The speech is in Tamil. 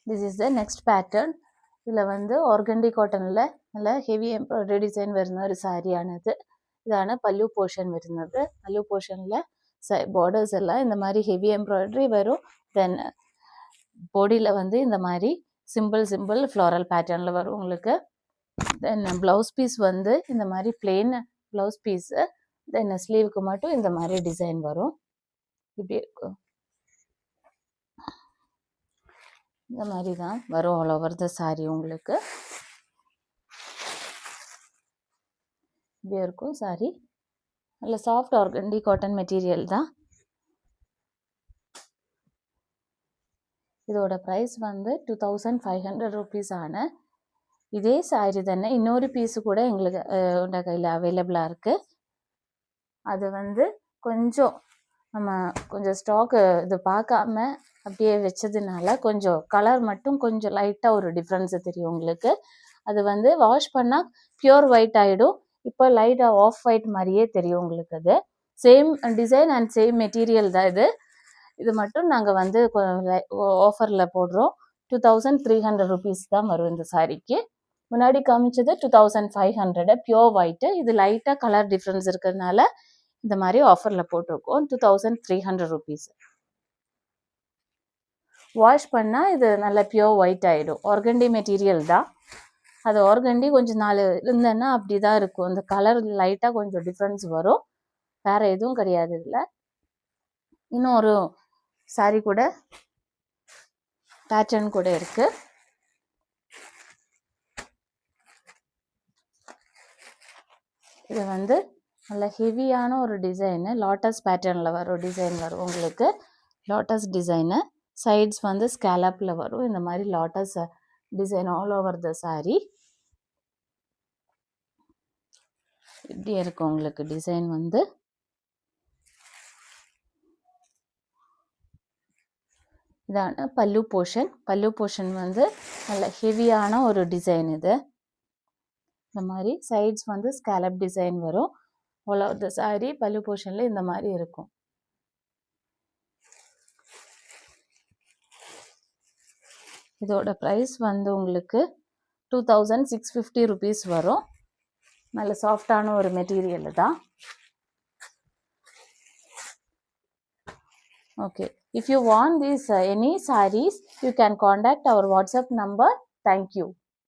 This is the next pattern. இதில் வந்து ஆர்கண்டி காட்டனில் நல்ல ஹெவி எம்ப்ராய்டரி டிசைன் വരുന്ന ഒരു സാരിയാണിത്. ഇതാണ് പല്ലു പോർഷൻ വരുന്നത്. പല്ലു പോർഷനിൽ பார்டர்ஸ் எல்லாம் இந்த மாதிரி ஹெவி எம்ப்ராய்டரி வரும். தென் பாடியில் வந்து இந்த மாதிரி சிம்பிள் ஃப்ளாரல் பேட்டர்னில் வரும் உங்களுக்கு. தென் ப்ளவுஸ் பீஸ் வந்து இந்த மாதிரி பிளெயின் ப்ளவுஸ் பீஸு. தென் ஸ்லீவுக்கு மட்டும் இந்த மாதிரி டிசைன் வரும். இப்படி இருக்கும். இந்த மாதிரி தான் வரும் ஆல் ஓவர் த சாரி உங்களுக்கு. இப்படி இருக்கும் சாரி. நல்ல சாஃப்ட் ஆர்கண்டி காட்டன் மெட்டீரியல் தான். இதோட ப்ரைஸ் வந்து 2500 ருபீஸ் ஆன. இதே சாரி தானே இன்னொரு பீஸு கூட எங்களுக்கு உண்ட கையில் அவைலபிளாக இருக்குது. அது வந்து கொஞ்சம் நம்ம கொஞ்சம் ஸ்டாக்கு இது பார்க்காம அப்படியே வச்சதுனால கொஞ்சம் கலர் மட்டும் கொஞ்சம் லைட்டாக ஒரு டிஃப்ரென்ஸு தெரியும் உங்களுக்கு. அது வந்து வாஷ் பண்ணால் பியூர் ஒயிட் ஆகிடும். இப்போ லைட்டாக ஆஃப் ஒயிட் மாதிரியே தெரியும் உங்களுக்கு. அது same design and same material தான் இது. இது மட்டும் நாங்கள் வந்து ஆஃபரில் போடுறோம். 2300 ருபீஸ் தான் வரும் இந்த சாரிக்கு. முன்னாடி காமிச்சது 2500 பியூர் ஒயிட்டு. இது லைட்டாக கலர் டிஃப்ரென்ஸ் இருக்கிறதுனால இந்த மாதிரி ஆஃபரில் போட்டிருக்கோம். 2300 ருபீஸ். வாஷ் பண்ணால் இது நல்ல பியூர் ஒயிட் ஆகிடும். ஆர்கண்டி மெட்டீரியல் தான். அது ஆர்கண்டி கொஞ்சம் நாள் இருந்தேன்னா அப்படி தான் இருக்கும். இந்த கலர் லைட்டாக கொஞ்சம் டிஃப்ரென்ஸ் வரும். வேறு எதுவும் கிடையாது இதில். இன்னும் ஒரு சாரி கூட பேட்டர்ன் கூட இருக்குது. இது வந்து நல்ல ஹெவியான ஒரு டிசைனு. லாட்டஸ் பேட்டர்னில் வரும் டிசைன் வரும் உங்களுக்கு. Lotus design. சைட்ஸ் வந்து ஸ்கேலப்பில் வரும். இந்த மாதிரி lotus design all over the sari. இப்படி இருக்கும் உங்களுக்கு டிசைன் வந்து. இதான பல்லு போர்ஷன். பல்லு போர்ஷன் வந்து நல்ல ஹெவியான ஒரு டிசைன் இது. இந்த மாதிரி சைட்ஸ் வந்து ஸ்கேலப் டிசைன் வரும். ஆல் ஓவர் த சாரி பல்லு போர்ஷனில் இந்த மாதிரி இருக்கும். இதோட ப்ரைஸ் வந்து உங்களுக்கு 2650 ருபீஸ் வரும். நல்ல சாஃப்டான ஒரு மெட்டீரியல் தான். Okay. If you want these any sarees, you can contact our WhatsApp number. Thank you.